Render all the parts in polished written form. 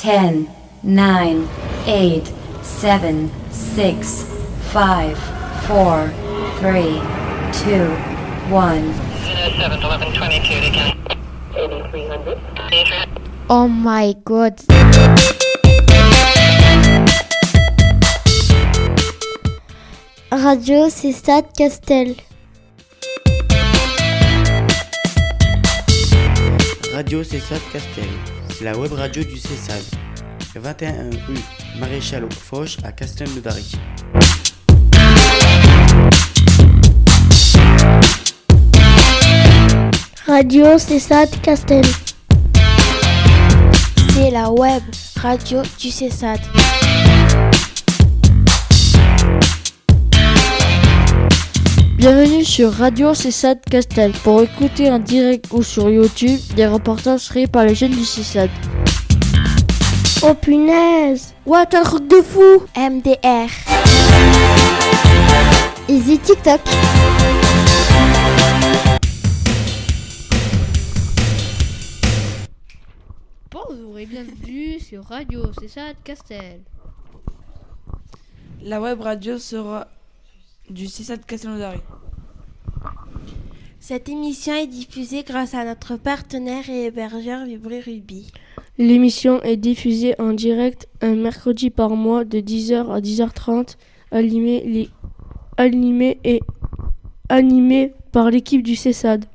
10, 9, 8, 7, 6, 5, 4, 3, 2, 1. 7, 11, 22, to count. 8300. Oh my god. Radio Cessat Castel. Radio Cessat Castel, c'est la web radio du Cessad. 21 rue Maréchal Foch à Castelnaudary. Radio Cessat Castel. C'est la web radio du Cessad. Bienvenue sur Radio Cessat Castel pour écouter en direct ou sur YouTube des reportages créés par les jeunes du Cessad. Oh punaise! Ouais, t'as un truc de fou! MDR. Easy TikTok. Bonjour et bienvenue sur Radio Cessat Castel. La web radio sera du Cessat Castelnaudary. Cette émission est diffusée grâce à notre partenaire et hébergeur Vibri Rugby. L'émission est diffusée en direct un mercredi par mois de 10h à 10h30, animée par l'équipe du Cessad.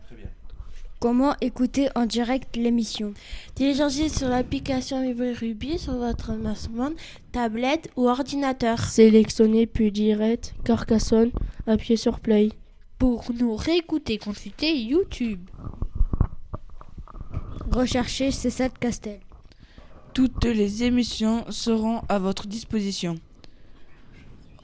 Comment écouter en direct l'émission? Téléchargez sur l'application Vibri Rugby sur votre smartphone, tablette ou ordinateur. Sélectionnez puis direct Carcassonne, appuyez sur Play. Pour nous réécouter, consultez YouTube. Recherchez Cessat Castel. Toutes les émissions seront à votre disposition.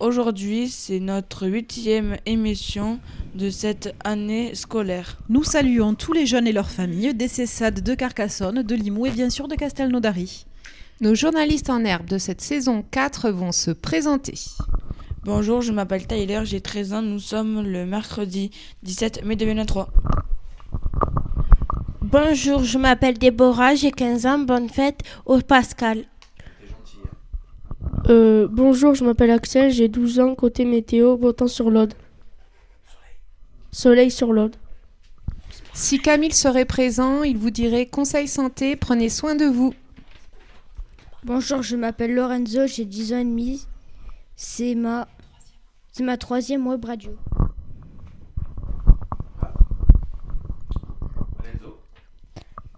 Aujourd'hui, c'est notre 8e émission de cette année scolaire. Nous saluons tous les jeunes et leurs familles des Cessades de Carcassonne, de Limoux et bien sûr de Castelnaudary. Nos journalistes en herbe de cette saison 4 vont se présenter. Bonjour, je m'appelle Tyler, j'ai 13 ans, nous sommes le mercredi 17 mai 2023. Bonjour, je m'appelle Déborah, j'ai 15 ans, bonne fête au Pascal. Bonjour, je m'appelle Axel, j'ai 12 ans, côté météo, beau temps sur l'Aude. Soleil sur l'Aude. Si Camille serait présent, il vous dirait conseil santé, prenez soin de vous. Bonjour, je m'appelle Lorenzo, j'ai 10 ans et demi. C'est ma 3e web radio.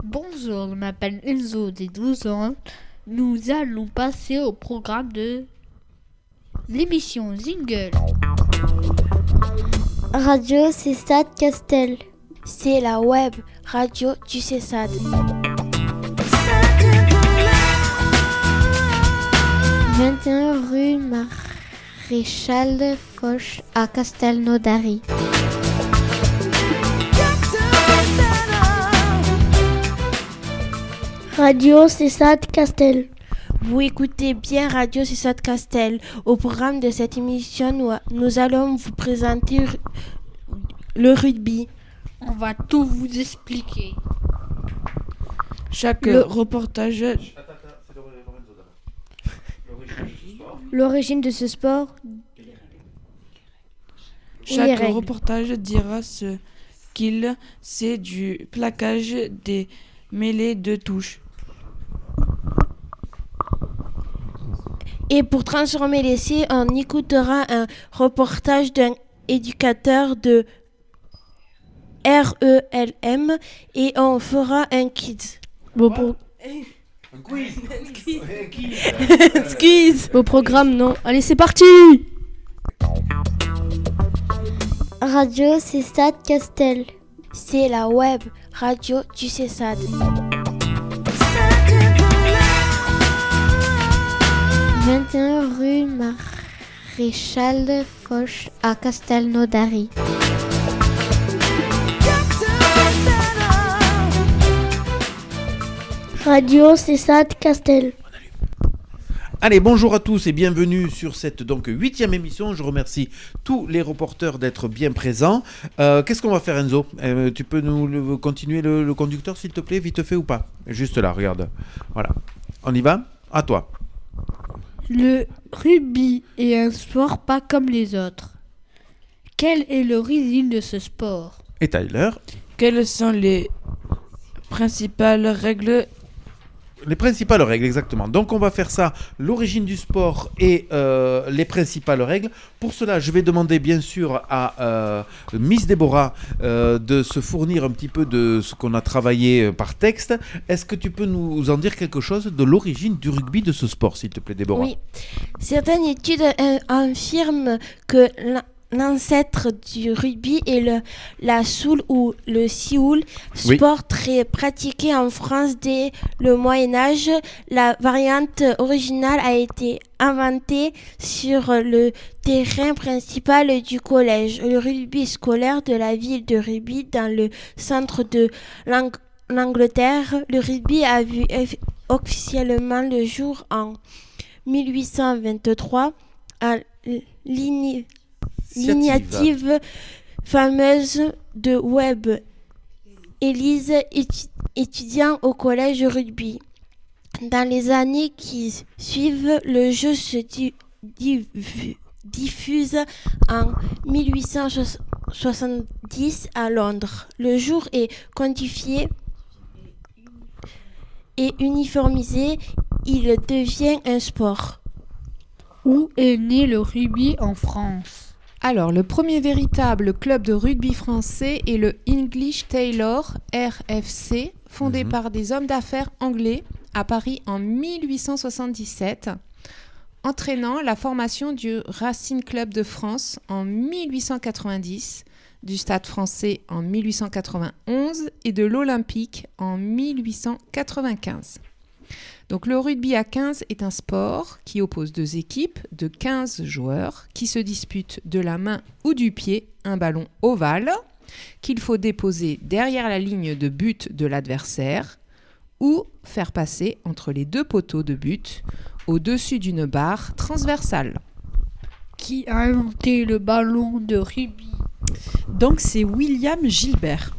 Bonjour, je m'appelle Enzo, j'ai 12 ans. Nous allons passer au programme de l'émission Zingle. Radio Cessat Castel. C'est la web radio du Cessad. 21 rue Maréchal Foch à Castelnaudary. Radio Cessat Castel. Vous écoutez bien Radio Cessat Castel. Au programme de cette émission, nous allons vous présenter le rugby. On va tout vous expliquer. Chaque reportage... L'origine de ce sport. Chaque reportage dira ce qu'il sait du plaquage des mêlées de touches. Et pour transformer l'essai, on écoutera un reportage d'un éducateur de RELM et on fera un quiz. Un quiz. Quiz. Au programme, non. Allez, c'est parti! Radio Cessat Castel. C'est la web radio du Cessad. 21 rue Maréchal Foch à Castelnaudary. Radio Cessat Castel. Allez, bonjour à tous et bienvenue sur cette donc 8e émission. Je remercie tous les reporters d'être bien présents. Qu'est-ce qu'on va faire, Enzo? Tu peux nous continuer le conducteur, s'il te plaît, vite fait ou pas? Juste là, regarde. Voilà. On y va? à toi. Le rugby est un sport pas comme les autres. Quelle est l'origine de ce sport? Et Tyler? Quelles sont les principales règles? Les principales règles, exactement. Donc on va faire ça, l'origine du sport et les principales règles. Pour cela, je vais demander bien sûr à Miss Déborah de se fournir un petit peu de ce qu'on a travaillé par texte. Est-ce que tu peux nous en dire quelque chose de l'origine du rugby, de ce sport, s'il te plaît, Déborah? Oui. Certaines études affirment que l'ancêtre du rugby est la soule ou le sioule, sport très pratiqué en France dès le Moyen-Âge. La variante originale a été inventée sur le terrain principal du collège, le rugby scolaire de la ville de Rugby dans le centre de l'Angleterre. Le rugby a vu officiellement le jour en 1823 à l'initiative fameuse de Webb Ellis, étudiant au collège rugby. Dans les années qui suivent, le jeu se diffuse en 1870 à Londres. Le jour est codifié et uniformisé, il devient un sport. Où est né le rugby en France? Alors, le premier véritable club de rugby français est le English Taylor RFC, fondé par des hommes d'affaires anglais à Paris en 1877, entraînant la formation du Racing Club de France en 1890, du Stade français en 1891 et de l'Olympique en 1895. Donc le rugby à 15 est un sport qui oppose deux équipes de 15 joueurs qui se disputent de la main ou du pied un ballon ovale qu'il faut déposer derrière la ligne de but de l'adversaire ou faire passer entre les deux poteaux de but au-dessus d'une barre transversale. Qui a inventé le ballon de rugby? Donc c'est William Gilbert.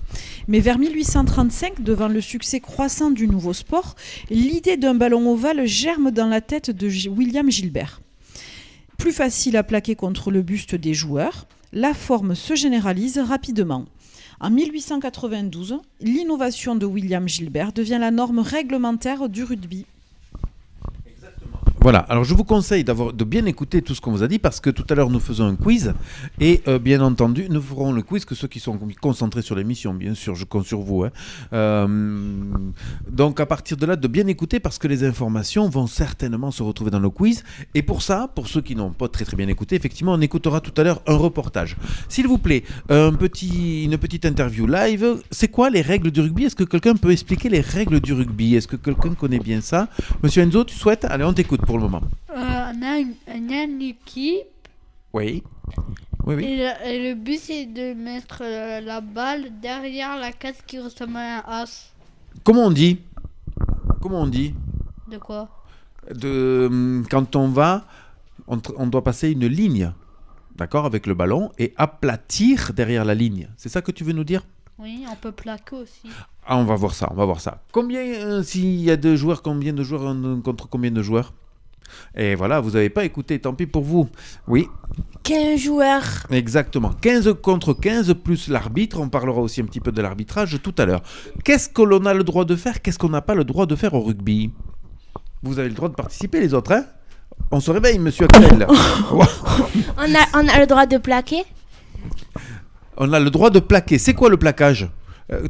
Mais vers 1835, devant le succès croissant du nouveau sport, l'idée d'un ballon ovale germe dans la tête de William Gilbert. Plus facile à plaquer contre le buste des joueurs, la forme se généralise rapidement. En 1892, l'innovation de William Gilbert devient la norme réglementaire du rugby. Voilà, alors je vous conseille de bien écouter tout ce qu'on vous a dit parce que tout à l'heure nous faisons un quiz et bien entendu nous ferons le quiz que ceux qui sont concentrés sur l'émission, bien sûr, je compte sur vous. Donc à partir de là, de bien écouter parce que les informations vont certainement se retrouver dans le quiz et pour ça, pour ceux qui n'ont pas très bien écouté, effectivement on écoutera tout à l'heure un reportage. S'il vous plaît, une petite interview live, c'est quoi les règles du rugby? Est-ce que quelqu'un peut expliquer les règles du rugby? Est-ce que quelqu'un connaît bien ça? Monsieur Enzo, tu souhaites? Allez, on t'écoute pour le moment. On a une équipe. Oui. Et le but c'est de mettre la balle derrière la case qui ressemble à un as. Comment on dit? De quoi? Quand on doit passer une ligne, d'accord, avec le ballon et aplatir derrière la ligne. C'est ça que tu veux nous dire? Oui, on peut plaquer aussi. Ah, on va voir ça. Combien, s'il y a deux joueurs, combien de joueurs contre combien de joueurs? Et voilà, vous n'avez pas écouté, tant pis pour vous. Oui. 15 joueurs. Exactement. 15 contre 15 plus l'arbitre. On parlera aussi un petit peu de l'arbitrage tout à l'heure. Qu'est-ce que l'on a le droit de faire? Qu'est-ce qu'on n'a pas le droit de faire au rugby? Vous avez le droit de participer, les autres, hein? On se réveille, monsieur Axel. On a le droit de plaquer? On a le droit de plaquer. C'est quoi le plaquage?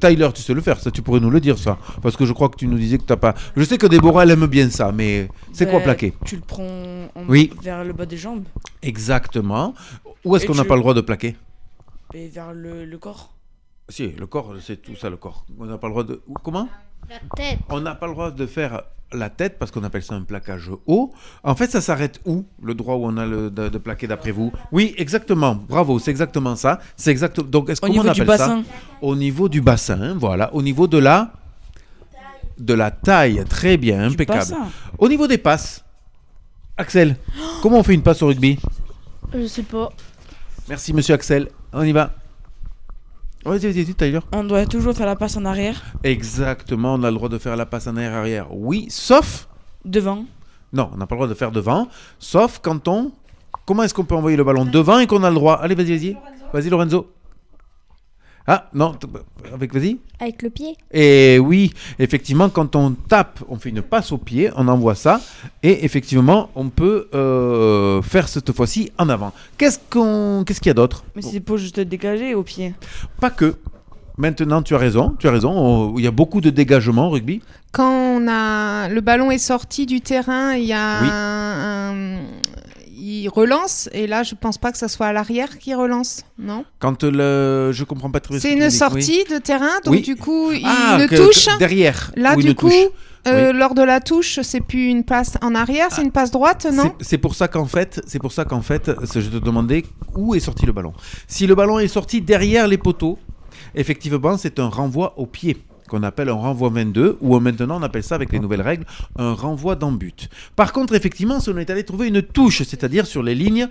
Tyler, tu sais le faire, ça tu pourrais nous le dire ça. Parce que je crois que tu nous disais que t'as pas... Je sais que Déborah elle aime bien ça, mais c'est quoi plaquer? Tu le prends vers le bas des jambes. Exactement. Où est-ce qu'on n'a pas le droit de plaquer? Et vers le corps. Si, le corps, c'est tout ça le corps. On n'a pas le droit de... Comment? La tête. On n'a pas le droit de faire la tête parce qu'on appelle ça un plaquage haut. En fait, ça s'arrête où? Le droit où on a de plaquer d'après vous? Oui, exactement. Bravo, c'est exactement ça. C'est exactement. Donc, comment on appelle ça? Au niveau du bassin, voilà. Au niveau de la taille. Très bien, impeccable. Au niveau des passes, Axel, comment on fait une passe au rugby? Je sais pas. Merci, monsieur Axel. On y va. Vas-y, Tyler. On doit toujours faire la passe en arrière. Exactement, on a le droit de faire la passe en arrière. Oui, sauf... Devant. Non, on n'a pas le droit de faire devant, sauf quand on... Comment est-ce qu'on peut envoyer le ballon devant et qu'on a le droit? Allez, vas-y. Vas-y, Lorenzo. Ah, non, vas-y. Avec le pied. Et oui, effectivement, quand on tape, on fait une passe au pied, on envoie ça, et effectivement, on peut faire cette fois-ci en avant. Qu'est-ce qu'il y a d'autre? Mais c'est pour juste dégager au pied. Pas que. Maintenant, tu as raison. Il y a beaucoup de dégagement au rugby. Quand le ballon est sorti du terrain, il y a il relance, et là je pense pas que ça soit à l'arrière qui relance, non? Quand je comprends pas très bien. C'est une sortie de terrain, donc oui. Du coup une touche derrière. Là du coup, oui. lors de la touche, c'est plus une passe en arrière, c'est une passe droite, non? C'est pour ça qu'en fait, je te demandais où est sorti le ballon. Si le ballon est sorti derrière les poteaux, effectivement, c'est un renvoi au pied, qu'on appelle un renvoi 22, ou maintenant on appelle ça avec les nouvelles règles un renvoi dans but. Par contre, effectivement, si on est allé trouver une touche, c'est-à-dire sur les lignes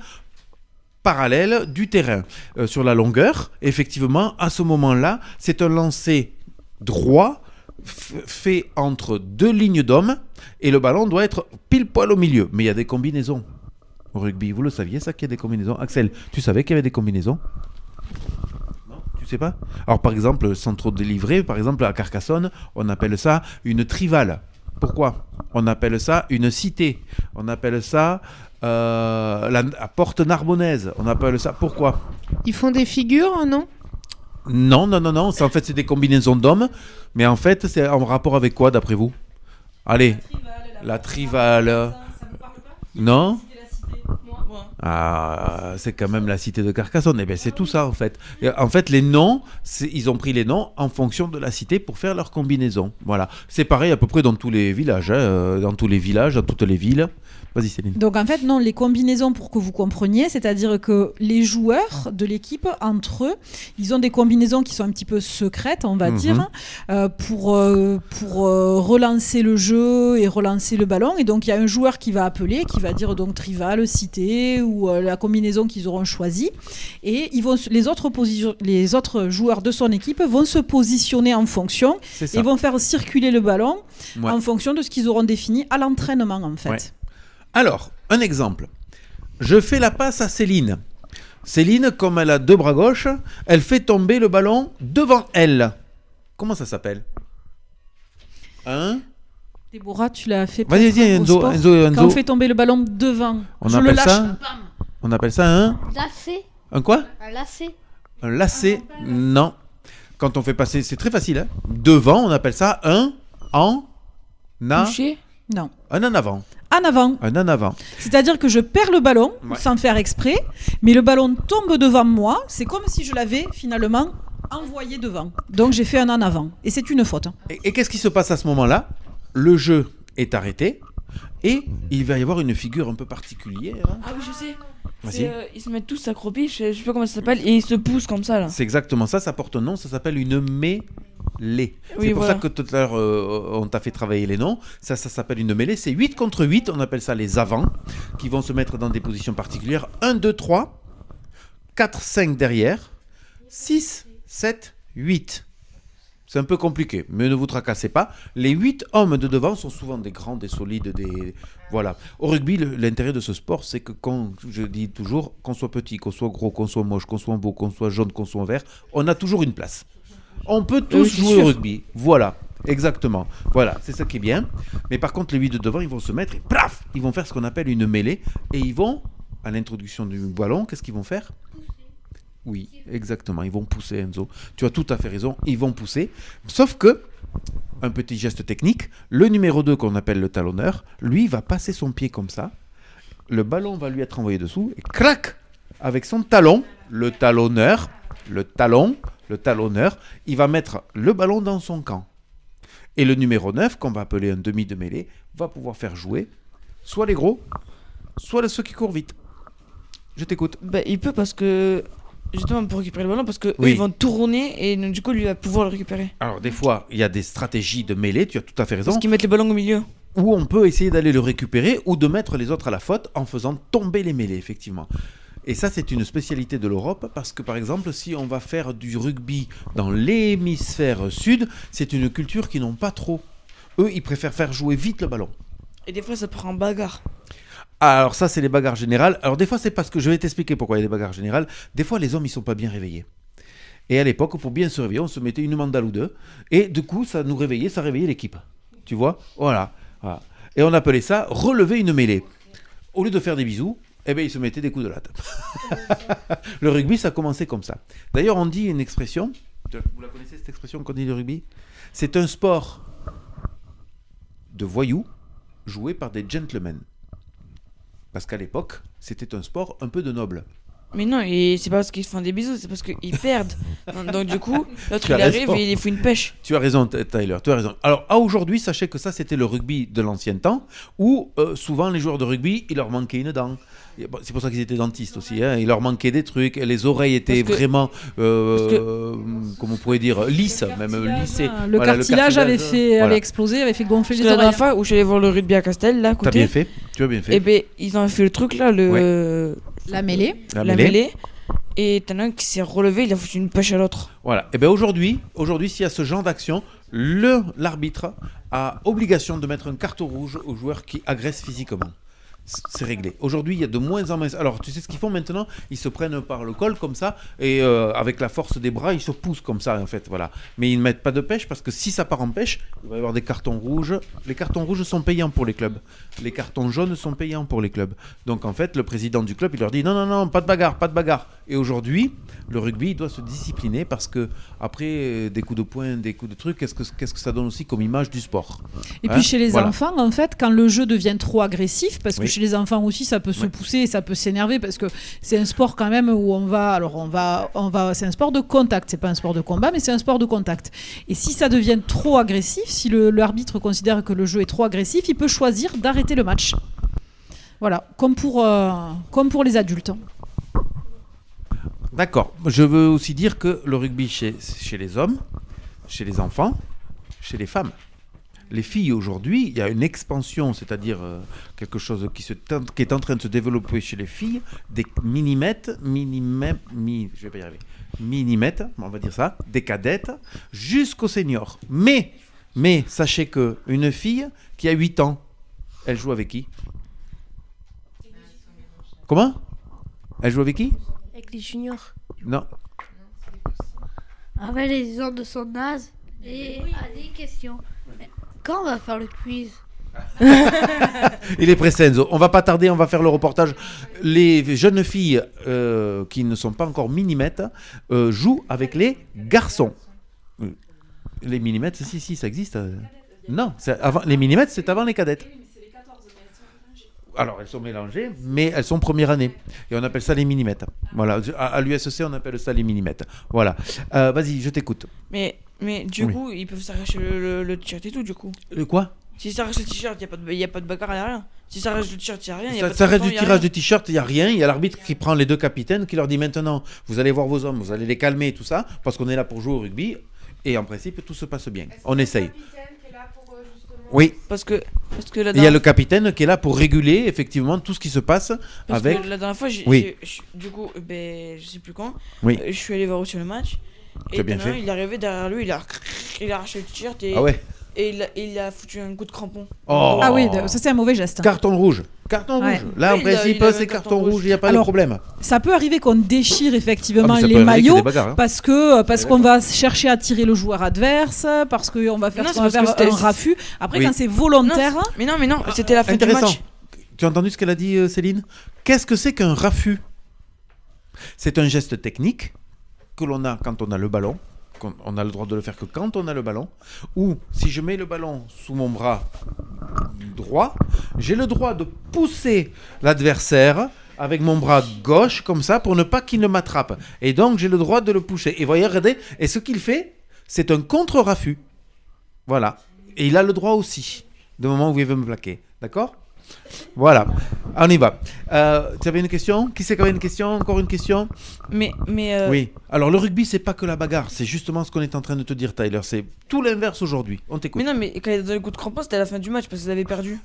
parallèles du terrain, sur la longueur, effectivement, à ce moment-là, c'est un lancer droit fait entre deux lignes d'hommes, et le ballon doit être pile poil au milieu. Mais il y a des combinaisons au rugby, vous le saviez ça, qu'il y a des combinaisons? Axel, tu savais qu'il y avait des combinaisons? Tu sais pas? Alors par exemple, sans trop délivrer, par exemple à Carcassonne, on appelle ça une trivale. Pourquoi? On appelle ça une cité. On appelle ça la porte narbonnaise. On appelle ça... Pourquoi? Ils font des figures, non? Non. En fait, c'est des combinaisons d'hommes. Mais en fait, c'est en rapport avec quoi, d'après vous? Allez, la trivale. Ça vous parle pas? Non? Ah, c'est quand même la cité de Carcassonne. Eh bien, c'est tout ça, en fait. Et en fait, les noms, ils ont pris les noms en fonction de la cité pour faire leur combinaison. Voilà. C'est pareil à peu près dans tous les villages, dans tous les villages, dans toutes les villes. Vas-y, Céline. Donc, en fait, non, les combinaisons, pour que vous compreniez, c'est-à-dire que les joueurs de l'équipe, entre eux, ils ont des combinaisons qui sont un petit peu secrètes, on va dire, pour relancer le jeu et relancer le ballon. Et donc, il y a un joueur qui va appeler, qui va dire donc trivale, cité, ou la combinaison qu'ils auront choisie. Et les autres joueurs de son équipe vont se positionner en fonction et vont faire circuler le ballon en fonction de ce qu'ils auront défini à l'entraînement, en fait. Ouais. Alors, un exemple. Je fais la passe à Céline. Céline, comme elle a deux bras gauches, elle fait tomber le ballon devant elle. Comment ça s'appelle? Déborah, tu l'as fait. Vas-y, Enzo. Quand on fait tomber le ballon devant, je le lâche. On appelle ça un... Lacet. Un quoi? Un lacet. Un lacet. Non. Quand on fait passer, c'est très facile. Hein. Devant, on appelle ça un touché? Non. Un en avant. En avant. Un en avant. C'est-à-dire que je perds le ballon sans faire exprès, mais le ballon tombe devant moi. C'est comme si je l'avais finalement envoyé devant. Donc j'ai fait un en avant. Et c'est une faute. Et qu'est-ce qui se passe à ce moment-là? Le jeu est arrêté et il va y avoir une figure un peu particulière. Ah oui, je sais. Ils se mettent tous accroupis, je sais pas comment ça s'appelle, et ils se poussent comme ça là. C'est exactement ça, ça porte un nom, ça s'appelle une mêlée. Oui, c'est pour ça que tout à l'heure on t'a fait travailler les noms. Ça s'appelle une mêlée, c'est 8 contre 8, on appelle ça les avants, qui vont se mettre dans des positions particulières. 1, 2, 3, 4, 5 derrière, 6, 7, 8. C'est un peu compliqué, mais ne vous tracassez pas. Les 8 hommes de devant sont souvent des grands, des solides, Voilà. Au rugby, l'intérêt de ce sport, c'est que, je dis toujours, qu'on soit petit, qu'on soit gros, qu'on soit moche, qu'on soit beau, qu'on soit jaune, qu'on soit vert, on a toujours une place. On peut tous jouer au rugby. Voilà, exactement. Voilà, c'est ça qui est bien. Mais par contre, les 8 de devant, ils vont se mettre et plaf, ils vont faire ce qu'on appelle une mêlée. Et ils vont, à l'introduction du ballon, qu'est-ce qu'ils vont faire ? Oui, exactement, ils vont pousser, Enzo. Tu as tout à fait raison, ils vont pousser. Sauf que, un petit geste technique, le numéro 2 qu'on appelle le talonneur, lui, va passer son pied comme ça. Le ballon va lui être envoyé dessous et crac, avec son talon, le talonneur, il va mettre le ballon dans son camp. Et le numéro 9, qu'on va appeler un demi de mêlée, va pouvoir faire jouer soit les gros, soit ceux qui courent vite. Je t'écoute. Il peut parce que... Justement pour récupérer le ballon, parce qu'eux ils vont tourner et donc, du coup lui va pouvoir le récupérer. Alors des fois il y a des stratégies de mêlée, tu as tout à fait raison. Parce qu'ils mettent les ballons au milieu. Où on peut essayer d'aller le récupérer ou de mettre les autres à la faute en faisant tomber les mêlées, effectivement. Et ça c'est une spécialité de l'Europe parce que par exemple si on va faire du rugby dans l'hémisphère sud, c'est une culture qu'ils n'ont pas trop. Eux ils préfèrent faire jouer vite le ballon. Et des fois, ça prend en bagarre. Alors ça, c'est les bagarres générales. Alors des fois, c'est parce que je vais t'expliquer pourquoi il y a des bagarres générales. Des fois, les hommes, ils sont pas bien réveillés. Et à l'époque, pour bien se réveiller, on se mettait une mandale ou deux. Et du coup, ça nous réveillait, ça réveillait l'équipe. Tu vois ? Voilà. Et on appelait ça relever une mêlée. Au lieu de faire des bisous, eh ben, ils se mettaient des coups de latte. Le rugby, ça a commencé comme ça. D'ailleurs, on dit une expression. Vous la connaissez, cette expression qu'on dit le rugby ? C'est un sport de voyous joué par des gentlemen. Parce qu'à l'époque, c'était un sport un peu de noble. Mais non, et c'est pas parce qu'ils font des bisous, c'est parce qu'ils perdent. Donc du coup, l'autre Tu as il arrive raison. et il fout une pêche. Tu as raison, Tyler, tu as raison. Alors, à aujourd'hui, sachez que ça, c'était le rugby de l'ancien temps, où souvent, les joueurs de rugby, il leur manquait une dent. Bon, c'est pour ça qu'ils étaient dentistes aussi. Hein. Il leur manquait des trucs, les oreilles étaient vraiment, comment on pourrait dire, lisses, même lissées. Le cartilage avait explosé, avait fait gonfler les La oreilles. dernière fois où je suis allé voir le rugby à Castel, là, à côté. T'as bien fait, tu as bien fait. Et ben, ils ont fait le truc là, la mêlée. La mêlée. Et t'en as un qui s'est relevé, il a foutu une pêche à l'autre. Voilà. Et bien aujourd'hui, s'il y a ce genre d'action, l'arbitre a obligation de mettre un carton rouge aux joueurs qui agressent physiquement. C'est réglé. Aujourd'hui, il y a de moins en moins. Alors, tu sais ce qu'ils font maintenant ? Ils se prennent par le col comme ça et avec la force des bras, ils se poussent comme ça en fait. Voilà. Mais ils ne mettent pas de pêche parce que si ça part en pêche, il va y avoir des cartons rouges. Les cartons rouges sont payants pour les clubs. Les cartons jaunes sont payants pour les clubs. Donc en fait, le président du club, il leur dit non, pas de bagarre, pas de bagarre. Et aujourd'hui, le rugby il doit se discipliner parce que après des coups de poing, des coups de trucs, qu'est-ce que ça donne aussi comme image du sport ? Et puis chez les enfants, en fait, quand le jeu devient trop agressif, parce que chez les enfants aussi, ça peut se pousser et ça peut s'énerver parce que c'est un sport quand même où on va, c'est un sport de contact, c'est pas un sport de combat, mais c'est un sport de contact. Et si ça devient trop agressif, si l'arbitre considère que le jeu est trop agressif, il peut choisir d'arrêter le match. Voilà, comme pour les adultes. D'accord. Je veux aussi dire que le rugby chez les hommes, chez les enfants, chez les femmes. Les filles aujourd'hui, il y a une expansion, c'est-à-dire quelque chose qui est en train de se développer chez les filles, des minimètres, je vais pas y arriver, minimètres, on va dire ça, des cadettes, jusqu'aux seniors. Mais sachez qu'une fille qui a 8 ans, elle joue avec qui ? Comment ? Elle joue avec qui ? Avec les juniors. Non. Avec les gens de son âge. Et des questions. Mais quand on va faire le quiz ? Il est pressé, Enzo. On va pas tarder, on va faire le reportage. Les jeunes filles qui ne sont pas encore minimètres jouent avec les garçons. Les minimètres, si, ça existe. Non, les minimètres, c'est avant les cadettes. Alors, elles sont mélangées, mais elles sont première année. Et on appelle ça les minimètres. Voilà. À l'USC, on appelle ça les minimètres. Voilà. Vas-y, je t'écoute. Mais du coup, ils peuvent s'arracher le t-shirt et tout, du coup. Le quoi ? Si ça arrache le t-shirt, il n'y a pas de bagarre, il n'y a rien. Si ça arrache le t-shirt, il n'y a rien. Ça arrête du tirage de t-shirt, il n'y a rien. Il y a l'arbitre qui prend les deux capitaines, qui leur dit maintenant, vous allez voir vos hommes, vous allez les calmer et tout ça, parce qu'on est là pour jouer au rugby. Et en principe, tout se passe bien. On essaye. Oui, parce que il y a le capitaine qui est là pour réguler effectivement tout ce qui se passe parce avec. Que la dernière fois, du coup, je sais plus quand, je suis allé voir aussi le match. Et bien fait. il est arrivé derrière lui, il a arraché le t-shirt et, il a foutu un coup de crampon. Oh. Ah oui, ça c'est un mauvais geste. Carton rouge. Là, en principe, c'est carton rouge, il n'y a pas de problème. Ça peut arriver qu'on déchire effectivement les maillots parce qu'on va chercher à tirer le joueur adverse, parce qu'on va faire un raffut. Après, quand c'est volontaire. Mais non, c'était la fin du match. Tu as entendu ce qu'elle a dit, Céline ? Qu'est-ce que c'est qu'un raffut ? C'est un geste technique que l'on a quand on a le ballon. On a le droit de le faire que quand on a le ballon, ou si je mets le ballon sous mon bras droit, j'ai le droit de pousser l'adversaire avec mon bras gauche comme ça pour ne pas qu'il ne m'attrape. Et donc j'ai le droit de le pousser. Et voyez, regardez, et ce qu'il fait, c'est un contre-raffut. Voilà. Et il a le droit aussi, du moment où il veut me plaquer. D'accord ? Voilà, on y va. Tu avais une question ? Qui c'est qui avait une question ? Encore une question ? Mais Oui. Alors le rugby, c'est pas que la bagarre. C'est justement ce qu'on est en train de te dire, Tyler. C'est tout l'inverse aujourd'hui. On t'écoute. Mais non, mais quand il a donné le coup de crampon, c'était à la fin du match parce qu'ils avaient perdu.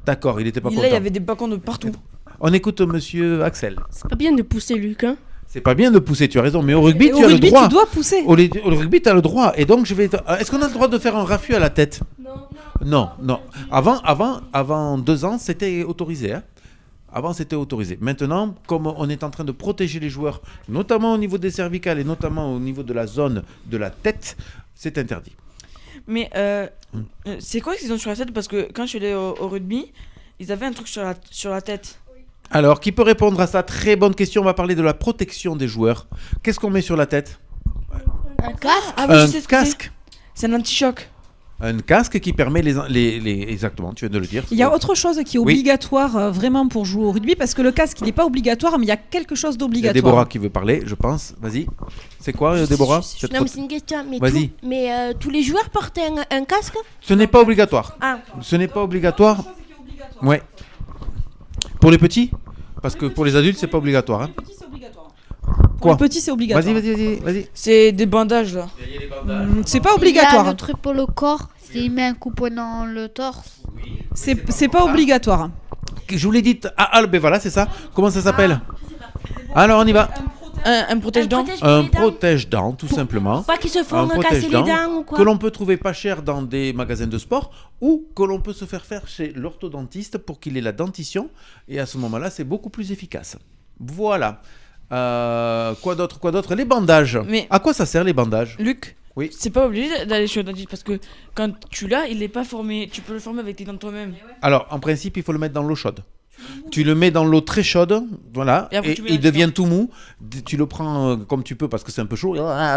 D'accord, il était pas content. Là, il y avait des bâtons de partout. On écoute Monsieur Axel. C'est pas bien de pousser Luc, hein ? C'est pas bien de pousser, tu as raison, mais au rugby, Et tu au as rugby, le droit. tu dois pousser. Au rugby, tu as le droit. Et donc, est-ce qu'on a le droit de faire un raffut à la tête ? Non. Avant 2 ans, c'était autorisé. Hein. Avant, c'était autorisé. Maintenant, comme on est en train de protéger les joueurs, notamment au niveau des cervicales et notamment au niveau de la zone de la tête, c'est interdit. Mais c'est quoi qu'ils ont sur la tête? Parce que quand je suis allé au rugby, ils avaient un truc sur la tête. Alors, qui peut répondre à ça? Très bonne question. On va parler de la protection des joueurs. Qu'est-ce qu'on met sur la tête? Un casque. Ah oui, Un je sais ce que casque. C'est un anti-choc. Un casque qui permet exactement, tu viens de le dire. Il y a autre chose qui est obligatoire vraiment pour jouer au rugby, parce que le casque, il n'est pas obligatoire, mais il y a quelque chose Il y a d'obligatoire. Déborah qui veut parler, je pense. Vas-y. C'est quoi, Déborah? Non, mais c'est une question. Vas-y. Tous les joueurs portent un casque? Ce n'est pas obligatoire. Ah. Ce n'est pas obligatoire. Ouais. Pour les petits? Parce que pour les adultes, c'est pas obligatoire. Hein. Pour les petits, c'est obligatoire. Vas-y. C'est des bandages là. C'est pas Il y a obligatoire. le truc pour le corps, s'il met un coupon dans le torse. C'est pas obligatoire. Je vous l'ai dit. Ben voilà, c'est ça. Comment ça s'appelle? Alors, on y va. Un protège-dents. Un protège-dents, tout simplement. Pas qu'ils se font casser les protège-dents dents ou quoi? que l'on peut trouver pas cher dans des magasins de sport ou que l'on peut se faire chez l'orthodontiste pour qu'il ait la dentition. Et à ce moment-là, c'est beaucoup plus efficace. Voilà. Quoi d'autre? Les bandages. Mais à quoi ça sert les bandages? Luc, oui. C'est pas obligé d'aller chez le dentiste parce que quand tu l'as, il n'est pas formé. Tu peux le former avec tes dents toi-même. Alors, en principe, il faut le mettre dans l'eau chaude. Tu le mets dans l'eau très chaude, voilà, Et après, et tu mets il devient tout mou. Tu le prends comme tu peux parce que c'est un peu chaud.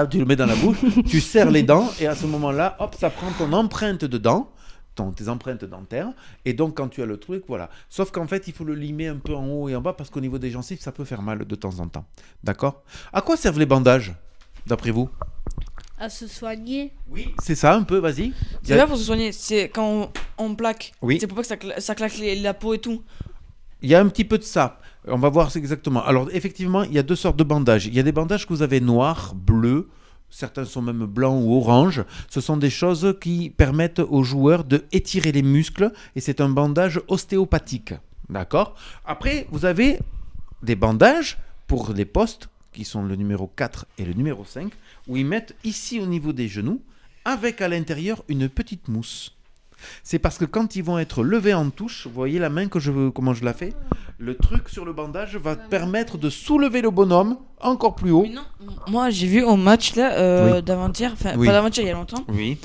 Tu le mets dans la bouche, tu serres les dents et à ce moment-là, hop, ça prend ton empreinte de dents, tes empreintes dentaires. Et donc, quand tu as le truc, voilà. Sauf qu'en fait, il faut le limer un peu en haut et en bas parce qu'au niveau des gencives, ça peut faire mal de temps en temps. D'accord? À quoi servent les bandages, d'après vous? À se soigner. Oui. C'est ça, un peu, vas-y. C'est pas pour se soigner, c'est quand on plaque. Oui. C'est pour pas que ça claque la peau et tout. Il y a un petit peu de ça. On va voir exactement. Alors, effectivement, il y a 2 sortes de bandages. Il y a des bandages que vous avez noirs, bleus. Certains sont même blancs ou oranges. Ce sont des choses qui permettent aux joueurs de étirer les muscles. Et c'est un bandage ostéopathique. D'accord? Après, vous avez des bandages pour les postes, qui sont le numéro 4 et le numéro 5, où ils mettent ici au niveau des genoux, avec à l'intérieur une petite mousse. C'est parce que quand ils vont être levés en touche, vous voyez la main comment je la fais? Le truc sur le bandage va permettre de soulever le bonhomme encore plus haut. Mais non, moi j'ai vu au match là Oui. d'avant-hier, enfin Oui. pas d'avant-hier, il y a longtemps. Oui.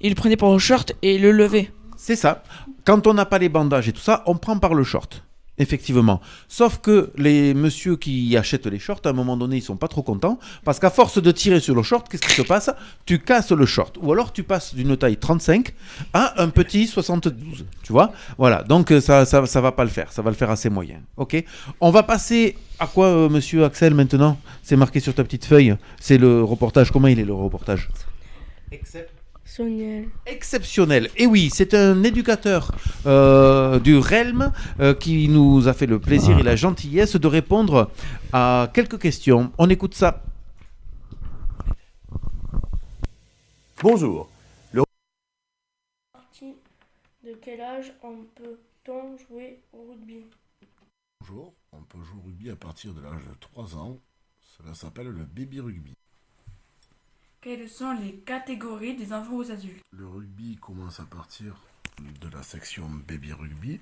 Il le prenait par le short et il le levait. C'est ça. Quand on n'a pas les bandages et tout ça, on prend par le short. Effectivement. Sauf que les messieurs qui achètent les shorts, à un moment donné, ils sont pas trop contents parce qu'à force de tirer sur le short, qu'est-ce qui se passe? Tu casses le short. Ou alors tu passes d'une taille 35 à un petit 72. Tu vois? Voilà. Donc ça va pas le faire. Ça va le faire assez moyen. Ok? On va passer à quoi, monsieur Axel, maintenant? C'est marqué sur ta petite feuille. C'est le reportage. Comment il est le reportage? Exceptionnel. Et oui, c'est un éducateur du RELM qui nous a fait le plaisir et la gentillesse de répondre à quelques questions. On écoute ça. Bonjour. De quel âge peut-on jouer au rugby? Bonjour, on peut jouer au rugby à partir de l'âge de 3 ans. Cela s'appelle le baby rugby. Quelles sont les catégories des enfants aux adultes? Le rugby commence à partir de la section baby rugby.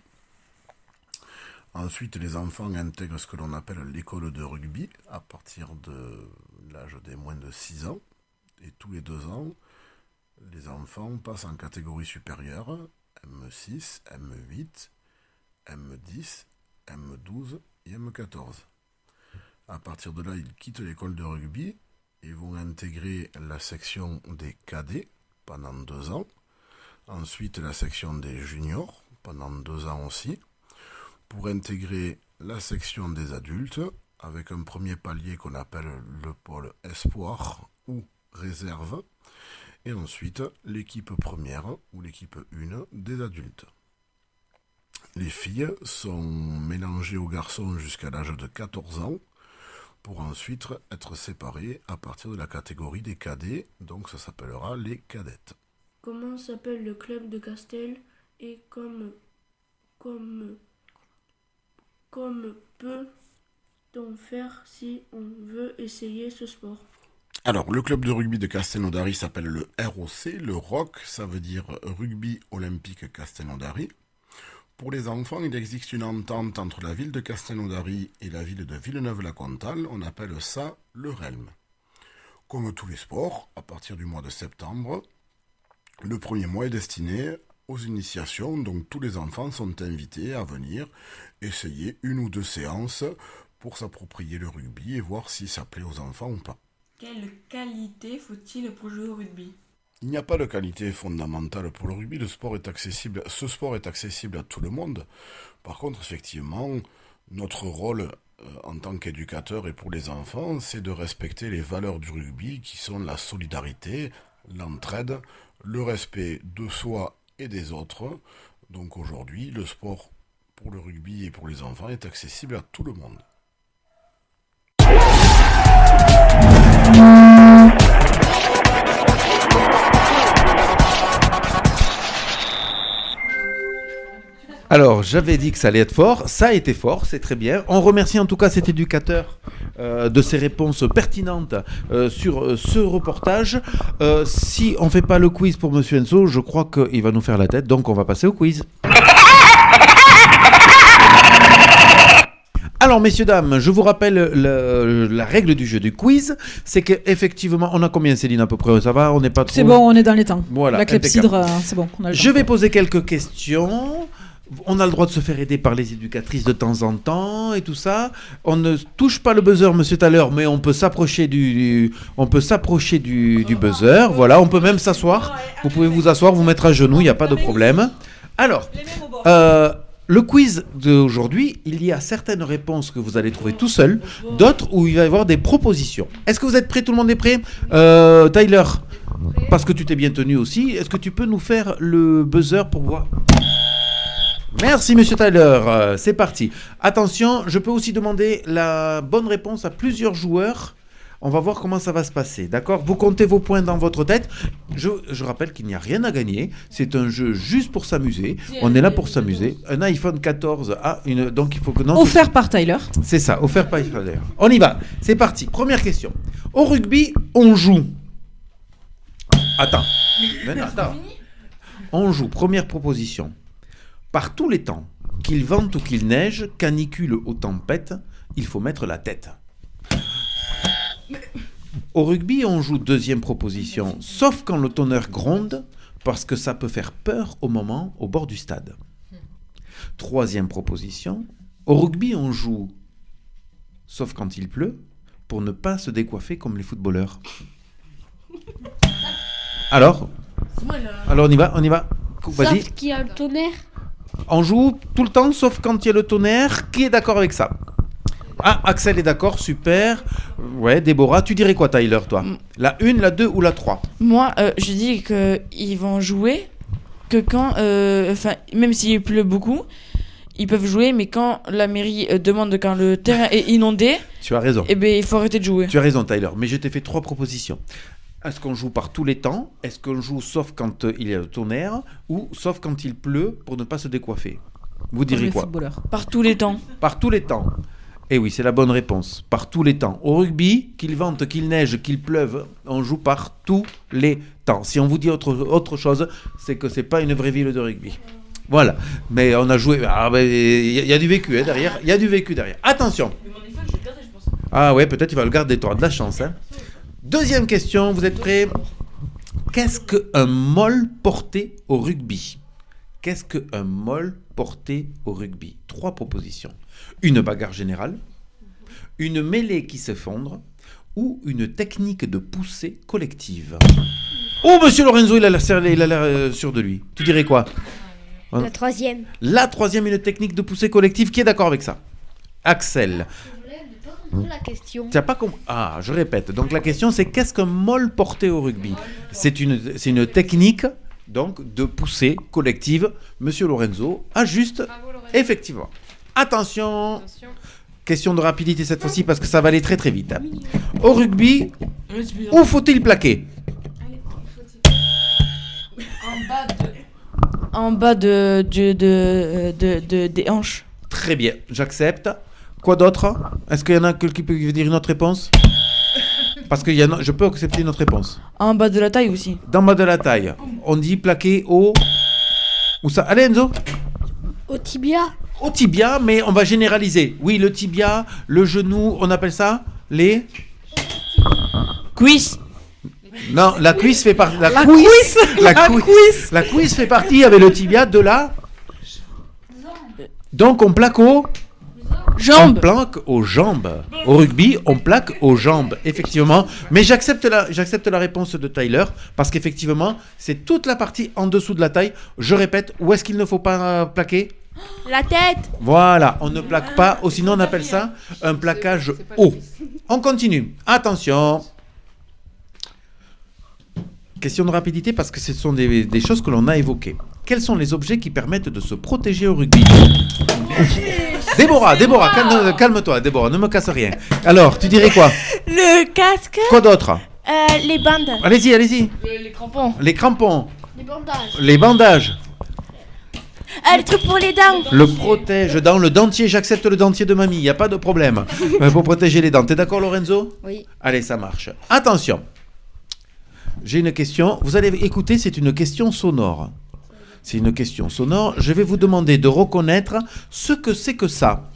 Ensuite, les enfants intègrent ce que l'on appelle l'école de rugby à partir de l'âge des moins de 6 ans. Et tous les 2 ans, les enfants passent en catégorie supérieure, M6, M8, M10, M12 et M14. À partir de là, ils quittent l'école de rugby et vont intégrer la section des cadets pendant 2 ans, ensuite la section des juniors pendant 2 ans aussi, pour intégrer la section des adultes avec un premier palier qu'on appelle le pôle espoir ou réserve, et ensuite l'équipe première ou l'équipe 1 des adultes. Les filles sont mélangées aux garçons jusqu'à l'âge de 14 ans, pour ensuite être séparées à partir de la catégorie des cadets, donc ça s'appellera les cadettes. Comment s'appelle le club de Castel et comme peut donc faire si on veut essayer ce sport? Alors, le club de rugby de Castelnaudary s'appelle le ROC. Le ROC, ça veut dire Rugby Olympique Castelnaudary. Pour les enfants, il existe une entente entre la ville de Castelnaudary et la ville de Villeneuve-la-Comtale. On appelle ça le RELM. Comme tous les sports, à partir du mois de septembre, le premier mois est destiné aux initiations. Donc tous les enfants sont invités à venir essayer 1 ou 2 séances pour s'approprier le rugby et voir si ça plaît aux enfants ou pas. Quelle qualité faut-il pour jouer au rugby? Il n'y a pas de qualité fondamentale pour le rugby. Ce sport est accessible à tout le monde. Par contre, effectivement, notre rôle en tant qu'éducateur et pour les enfants, c'est de respecter les valeurs du rugby qui sont la solidarité, l'entraide, le respect de soi et des autres. Donc aujourd'hui, le sport pour le rugby et pour les enfants est accessible à tout le monde. Alors, j'avais dit que ça allait être fort, ça a été fort, c'est très bien. On remercie en tout cas cet éducateur de ses réponses pertinentes sur ce reportage. Si on ne fait pas le quiz pour Monsieur Enzo, je crois qu'il va nous faire la tête, donc on va passer au quiz. Alors, messieurs, dames, je vous rappelle la règle du jeu du quiz, c'est qu'effectivement, on a combien, Céline, à peu près? Ça va, on n'est pas trop... C'est bon, on est dans les temps. Voilà, la clepsydre, c'est bon. On a le temps. Je vais poser quelques questions. On a le droit de se faire aider par les éducatrices de temps en temps et tout ça. On ne touche pas le buzzer, monsieur Thaler, mais on peut s'approcher du buzzer. Voilà, on peut même s'asseoir. Vous pouvez vous asseoir, vous mettre à genoux, il n'y a pas de problème. Alors, le quiz d'aujourd'hui, il y a certaines réponses que vous allez trouver tout seul, d'autres où il va y avoir des propositions. Est-ce que vous êtes prêts? Tout le monde est prêt? Tyler, parce que tu t'es bien tenu aussi, est-ce que tu peux nous faire le buzzer pour voir? Merci monsieur Tyler, c'est parti. Attention, je peux aussi demander la bonne réponse à plusieurs joueurs. On va voir comment ça va se passer, d'accord? Vous comptez vos points dans votre tête. Je rappelle qu'il n'y a rien à gagner. C'est un jeu juste pour s'amuser. On est là pour s'amuser. Un iPhone 14 donc il faut que... Offert par Tyler. C'est ça, offert par Tyler. On y va, c'est parti. Première question. Au rugby, on joue... Attends. On joue, première proposition. Par tous les temps, qu'il vente ou qu'il neige, canicule ou tempête, il faut mettre la tête. Au rugby, on joue deuxième proposition, sauf quand le tonnerre gronde, parce que ça peut faire peur au bord du stade. Troisième proposition, au rugby, on joue, sauf quand il pleut, pour ne pas se décoiffer comme les footballeurs. Alors on y va. Vas-y. Sauf qu'il y a le tonnerre. On joue tout le temps, sauf quand il y a le tonnerre. Qui est d'accord avec ça? Ah, Axel est d'accord, super. Ouais, Déborah, tu dirais quoi, Tyler, toi? La 1, la 2 ou la 3? Moi, je dis qu'ils vont jouer que quand... même s'il pleut beaucoup, ils peuvent jouer, mais quand la mairie demande quand le terrain est inondé... Tu as raison. Eh bien, il faut arrêter de jouer. Tu as raison, Tyler, mais je t'ai fait 3 propositions. Est-ce qu'on joue par tous les temps? Est-ce qu'on joue sauf quand il y a le tonnerre? Ou sauf quand il pleut pour ne pas se décoiffer? Vous direz quoi? Par tous les temps. Par tous les temps. Eh oui, c'est la bonne réponse. Par tous les temps. Au rugby, qu'il vente, qu'il neige, qu'il pleuve, on joue par tous les temps. Si on vous dit autre chose, c'est que c'est pas une vraie ville de rugby. Voilà. Mais on a joué... Il y a du vécu derrière. Il y a du vécu derrière. Attention. Ah ouais, peut-être il va le garder, tu auras de la chance. Hein. Deuxième question, vous êtes prêts? Qu'est-ce qu'un molle porté au rugby? Qu'est-ce qu'un molle porté au rugby? 3 propositions. Une bagarre générale, une mêlée qui s'effondre ou une technique de poussée collective. Oh, monsieur Lorenzo, il a l'air sûr de lui. Tu dirais quoi? La troisième. La troisième, une technique de poussée collective. Qui est d'accord avec ça? Axel. La question. T'as pas compris? Ah, je répète. Donc la question, c'est qu'est-ce qu'un molle porté au rugby? C'est une technique donc de poussée collective. Monsieur Lorenzo ajuste. Effectivement. Attention. Question de rapidité cette fois-ci parce que ça va aller très très vite. Au rugby, où faut-il plaquer? En bas des hanches. Très bien, j'accepte. Quoi d'autre? Est-ce qu'il y en a quelqu'un qui peut dire une autre réponse? Parce que je peux accepter une autre réponse. En bas de la taille aussi. Dans bas de la taille. On dit plaqué au... Où ça? Allez Enzo. Au tibia. Au tibia, mais on va généraliser. Oui, le tibia, le genou, on appelle ça les... Cuisses. Non, la cuisse fait partie... La cuisse fait partie avec le tibia de la... Donc on plaque aux... Jambes. On plaque aux jambes. Au rugby, on plaque aux jambes, effectivement. Mais j'accepte la réponse de Tyler, parce qu'effectivement, c'est toute la partie en dessous de la taille. Je répète, où est-ce qu'il ne faut pas plaquer? La tête. Voilà, on ne plaque pas, ou sinon on appelle ça un plaquage haut. On continue. Attention. Question de rapidité, parce que ce sont des choses que l'on a évoquées. Quels sont les objets qui permettent de se protéger au rugby? Déborah, calme-toi, Déborah, ne me casse rien. Alors, tu dirais quoi? Le casque. Quoi d'autre? Les bandes. Allez-y. Les crampons. Les crampons. Les bandages. Les bandages. Le truc pour les dents. Le protège dans le dentier, j'accepte le dentier de mamie, il n'y a pas de problème. Pour protéger les dents. T'es d'accord, Lorenzo? Oui. Allez, ça marche. Attention. J'ai une question. Vous allez écouter, c'est une question sonore. C'est une question sonore. Je vais vous demander de reconnaître ce que c'est que ça.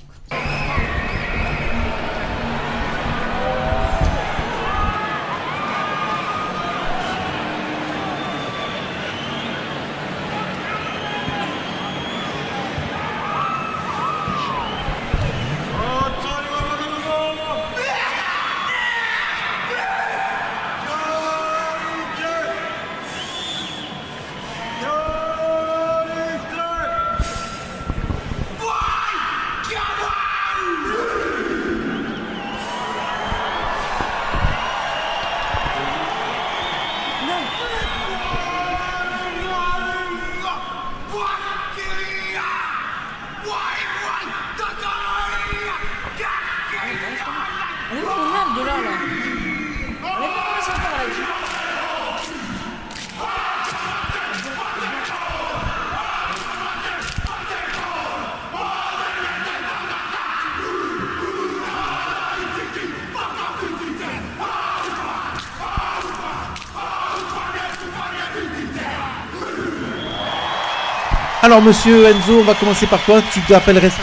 Alors, monsieur Enzo, on va commencer par toi. Tu t'appellerais ça?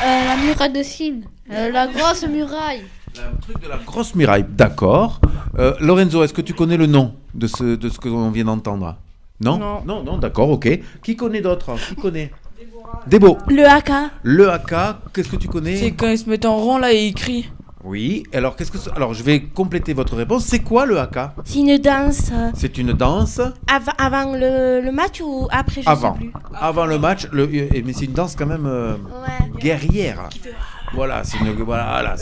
La muraille de Chine. La grosse muraille. Le truc de la grosse muraille, d'accord. Lorenzo, est-ce que tu connais le nom de ce que l'on vient d'entendre? Non, d'accord, ok. Qui connaît d'autres? Qui connaît? Débo. Le haka. Le haka, qu'est-ce que tu connais? C'est quand ils se mettent en rang là et ils crient. Oui, alors alors je vais compléter votre réponse. C'est quoi le haka? C'est une danse. C'est une danse. Avant le match ou après, je Avant. sais plus. Avant le match, mais c'est une danse quand même guerrière. Voilà, c'est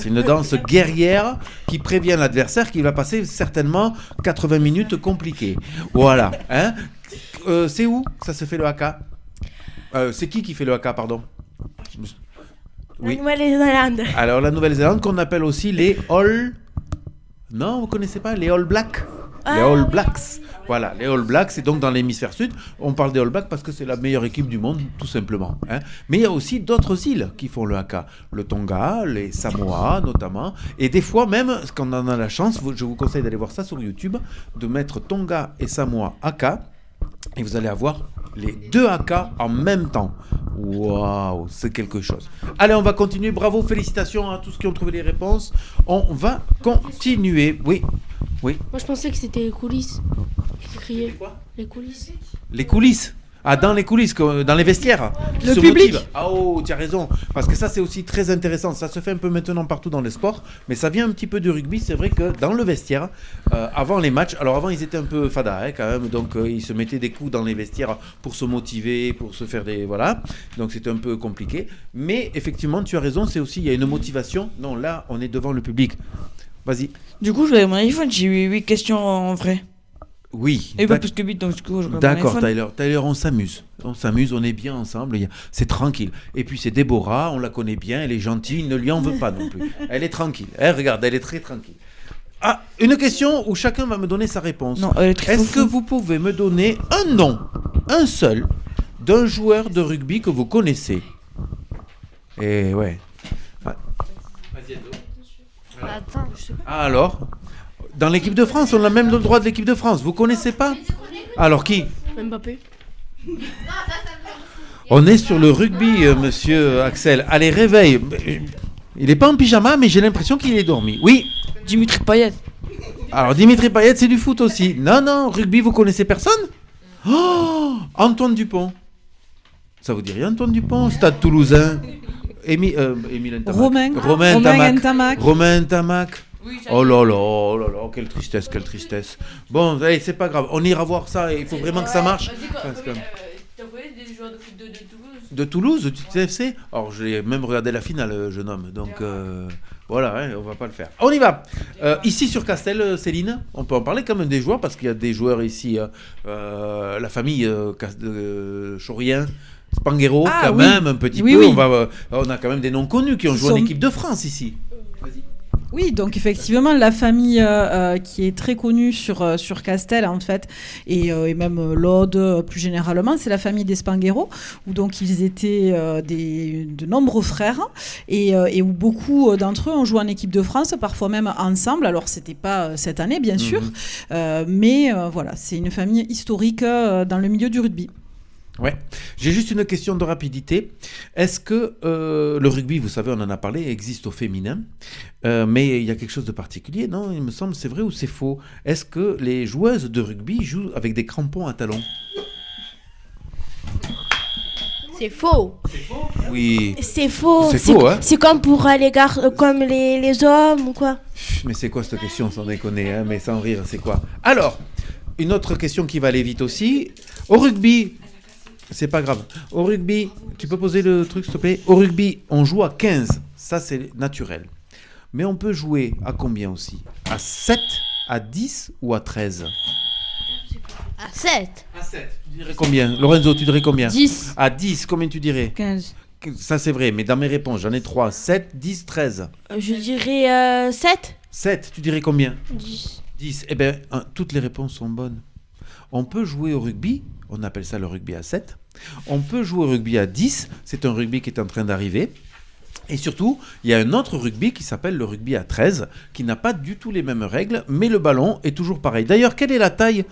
une danse guerrière qui prévient l'adversaire qu'il va passer certainement 80 minutes compliquées. Voilà. Hein? C'est où ça se fait le haka? C'est qui fait le haka, pardon? Oui. La Nouvelle-Zélande. Alors la Nouvelle-Zélande qu'on appelle aussi les All... Non, vous connaissez pas les All Blacks? Les All Blacks. Voilà, les All Blacks, c'est donc dans l'hémisphère sud. On parle des All Blacks parce que c'est la meilleure équipe du monde, tout simplement. Hein. Mais il y a aussi d'autres îles qui font le haka. Le Tonga, les Samoa notamment. Et des fois même, quand on en a la chance, je vous conseille d'aller voir ça sur YouTube, de mettre Tonga et Samoa haka. Et vous allez avoir les deux haka en même temps. Waouh, c'est quelque chose. Allez, on va continuer. Bravo, félicitations à tous qui ont trouvé les réponses. On va continuer. Oui. Moi, je pensais que c'était les coulisses. Qui criaient. Les coulisses. Les coulisses. Ah, dans les coulisses, dans les vestiaires. Le public. Ah, oh, tu as raison. Parce que ça, c'est aussi très intéressant. Ça se fait un peu maintenant partout dans les sports. Mais ça vient un petit peu du rugby. C'est vrai que dans le vestiaire, avant les matchs, alors avant, ils étaient un peu fada quand même. Donc, ils se mettaient des coups dans les vestiaires pour se motiver, pour se faire des. Voilà. Donc, c'était un peu compliqué. Mais effectivement, tu as raison. C'est aussi, il y a une motivation. Non, là, on est devant le public. Vas-y. Du coup, je vais mon iPhone. J'ai eu 8 questions en vrai. Oui. Et pas plus que 8, donc du coup, je vais D'accord, Tyler, on s'amuse. On est bien ensemble. C'est tranquille. Et puis, c'est Déborah, on la connaît bien. Elle est gentille, il ne lui en veut pas non plus. Elle est tranquille. Regarde, elle est très tranquille. Ah, une question où chacun va me donner sa réponse. Non, elle est très Est-ce que vous pouvez me donner un nom, un seul, d'un joueur de rugby que vous connaissez? Et ouais. Attends, je sais pas. Ah, alors, dans l'équipe de France, on a même le droit de l'équipe de France. Vous connaissez pas? Alors qui? Mbappé. On est sur le rugby, monsieur Axel. Allez, réveille. Il est pas en pyjama, mais j'ai l'impression qu'il est dormi. Oui. Dimitri Payet. Alors, Dimitri Payet, c'est du foot aussi. Non, rugby, vous connaissez personne? Oh, Antoine Dupont. Ça vous dit rien, Antoine Dupont? Stade Toulousain. Émile Ntamak. Romain Ntamak. Oh là là, quelle tristesse. Bon, allez, c'est pas grave. On ira voir ça et il faut vraiment que ça marche. T'as envoyé des joueurs de foot de Toulouse? De Toulouse, du TFC? Alors, j'ai même regardé la finale, jeune homme. Donc, voilà, on va pas le faire. On y va. Ici sur Castel, Céline, on peut en parler quand même des joueurs parce qu'il y a des joueurs ici. La famille Chaurien, Spanghero, quand même, un petit peu. Oui. On a quand même des noms connus qui ont joué en équipe de France ici. Oui, donc effectivement, la famille qui est très connue sur Castel, en fait, et même l'Aude plus généralement, c'est la famille des Spanghero, où donc ils étaient de nombreux frères, et où beaucoup d'entre eux ont joué en équipe de France, parfois même ensemble. Alors, c'était pas cette année, bien sûr, mais voilà, c'est une famille historique dans le milieu du rugby. Ouais. J'ai juste une question de rapidité. Est-ce que le rugby, vous savez, on en a parlé, existe au féminin, mais il y a quelque chose de particulier, non? Il me semble, c'est vrai ou c'est faux? Est-ce que les joueuses de rugby jouent avec des crampons à talons? C'est faux. Oui. C'est faux. C'est faux, hein? C'est comme pour comme les hommes ou quoi? Mais c'est quoi cette question, sans déconner, hein? Mais sans rire, c'est quoi? Alors, une autre question qui va aller vite aussi. Au rugby... C'est pas grave. Au rugby, tu peux poser le truc s'il te plaît? Au rugby, on joue à 15. Ça, c'est naturel. Mais on peut jouer à combien aussi? À 7, à 10 ou à 13? À 7. À 7. Tu dirais combien? Lorenzo, tu dirais combien? 10. À 10, combien tu dirais? 15. Ça, c'est vrai. Mais dans mes réponses, j'en ai 3. 7, 10, 13. Je dirais 7. 7, tu dirais combien? 10. 10. Eh bien, toutes les réponses sont bonnes. On peut jouer au rugby, on appelle ça le rugby à 7. On peut jouer au rugby à 10, c'est un rugby qui est en train d'arriver. Et surtout, il y a un autre rugby qui s'appelle le rugby à 13, qui n'a pas du tout les mêmes règles, mais le ballon est toujours pareil. D'ailleurs, quelle est la taille,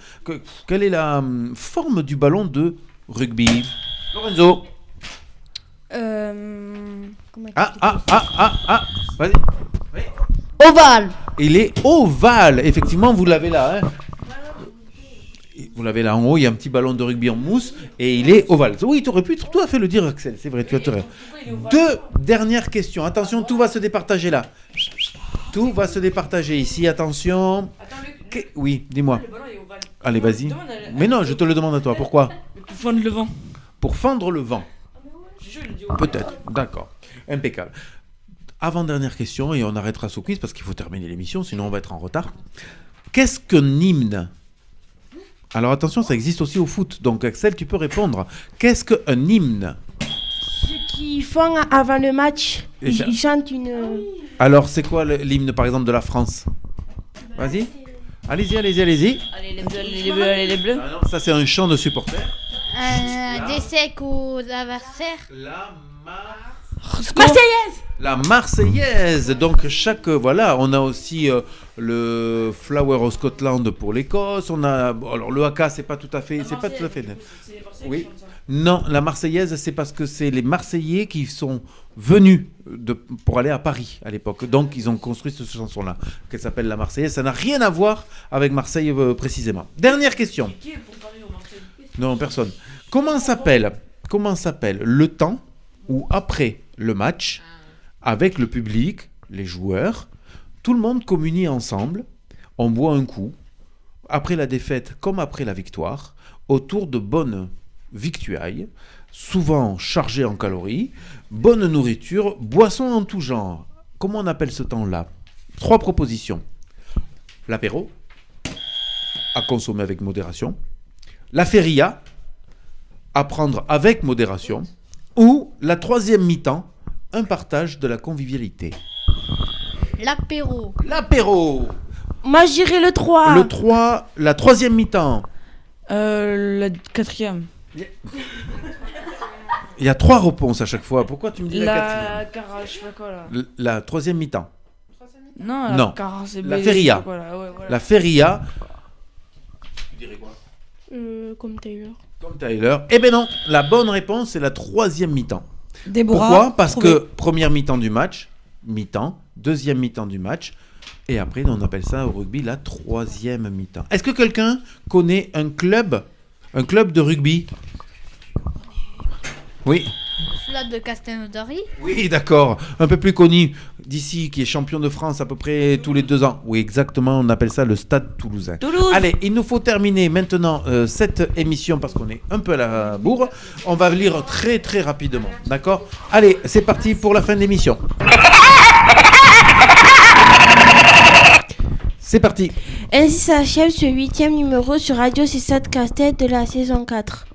quelle est la forme du ballon de rugby? Lorenzo? Vas-y. Oui. Ovale. Il est ovale, effectivement, vous l'avez là, hein. Vous l'avez là en haut, il y a un petit ballon de rugby en mousse et il est ovale. Oui, tu aurais pu tout à fait le dire, Axel, c'est vrai, tu as tort. 2 dernières questions. Attention, tout va se départager là. Tout va se départager ici, attention. Oui, dis-moi. Allez, vas-y. Mais non, je te le demande à toi. Pourquoi? Pour fendre le vent. Pour fendre le vent. Peut-être, d'accord. Impeccable. Avant-dernière question, et on arrêtera ce quiz parce qu'il faut terminer l'émission, sinon on va être en retard. Qu'est-ce qu'un hymne? Alors attention, ça existe aussi au foot. Donc Axel, tu peux répondre. Qu'est-ce qu'un hymne? Ce qu'ils font avant le match, ils chantent une... Alors c'est quoi l'hymne par exemple de la France? Vas-y. Allez-y. Allez les bleus, allez les bleus. Ah non, ça c'est un chant de supporters. Des secs aux adversaires. Marseillaise. La Marseillaise. Donc voilà, on a aussi le Flower of Scotland pour l'Écosse. On a alors le haka, c'est pas tout à fait. Oui. Non, la Marseillaise, c'est parce que c'est les Marseillais qui sont venus pour aller à Paris à l'époque. Donc ils ont construit cette chanson-là, qui s'appelle la Marseillaise. Ça n'a rien à voir avec Marseille précisément. Dernière question. Qui est pour Paris au Marseille? Non, personne. Comment s'appelle le temps où après le match, avec le public, les joueurs, tout le monde communie ensemble, on boit un coup, après la défaite comme après la victoire, autour de bonnes victuailles, souvent chargées en calories, bonne nourriture, boissons en tout genre. Comment on appelle ce temps-là? 3 propositions. L'apéro, à consommer avec modération. La feria, à prendre avec modération. Ou la 3e mi-temps, un partage de la convivialité. L'apéro. L'apéro. Moi, je dirais le 3. Le 3, la 3e mi-temps. La 4e. Il y a 3 réponses à chaque fois. Pourquoi tu me dis la quatrième? La Cara, je sais pas quoi là. La troisième mi-temps. Non, Non. Cara, c'est La Bélé, Feria. je sais pas quoi, là. Ouais, voilà. La Feria. Tu dirais quoi? Comme Taylor. Comme Tyler. Eh ben non, la bonne réponse c'est la troisième mi-temps. Déborah, Pourquoi? Parce trouvé. que première mi-temps du match, mi-temps, deuxième mi-temps du match, et après on appelle ça au rugby la troisième mi-temps. Est-ce que quelqu'un connaît un club de rugby? Oui. Celui-là de Castelnaudary. Oui, d'accord. Un peu plus connu d'ici, qui est champion de France à peu près tous les 2 ans. Oui, exactement. On appelle ça le Stade Toulousain. Toulouse. Allez, il nous faut terminer maintenant cette émission parce qu'on est un peu à la bourre. On va lire très très rapidement. D'accord? Allez, c'est parti pour la fin de l'émission. C'est parti. Ainsi s'achève ce 8e numéro sur Radio C7 Castel de la saison 4.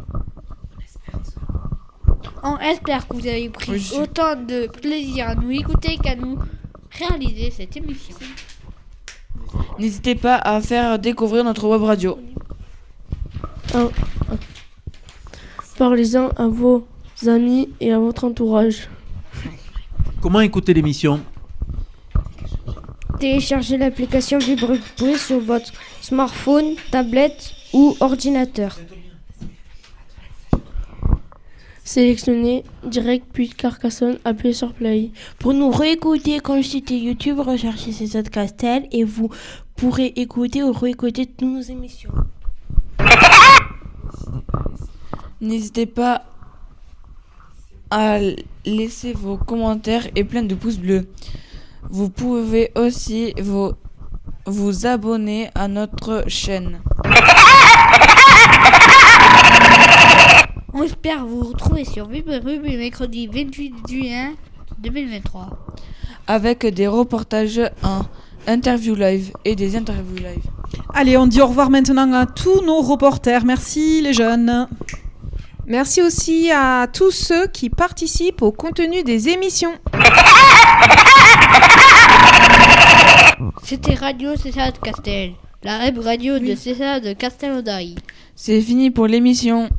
On espère que vous avez pris autant de plaisir à nous écouter qu'à nous réaliser cette émission. N'hésitez pas à faire découvrir notre web radio. Parlez-en à vos amis et à votre entourage. Comment écouter l'émission? Téléchargez l'application Vibre sur votre smartphone, tablette ou ordinateur. Sélectionnez direct puis Carcassonne, appuyez sur play. Pour nous réécouter, consultez YouTube, recherchez C7 Castel et vous pourrez écouter ou réécouter toutes nos émissions. N'hésitez pas à laisser vos commentaires et plein de pouces bleus. Vous pouvez aussi vous abonner à notre chaîne. On espère vous retrouver sur Vibre Rugby mercredi 28 juin 2023. Avec des reportages en interview live et des interviews live. Allez, on dit au revoir maintenant à tous nos reporters. Merci les jeunes. Merci aussi à tous ceux qui participent au contenu des émissions. C'était Radio C7 Castel, la web radio de C7 de Castelnaudary. C'est fini pour l'émission.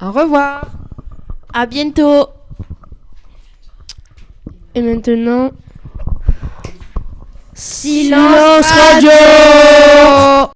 Au revoir. À bientôt. Et maintenant, Silence Radio.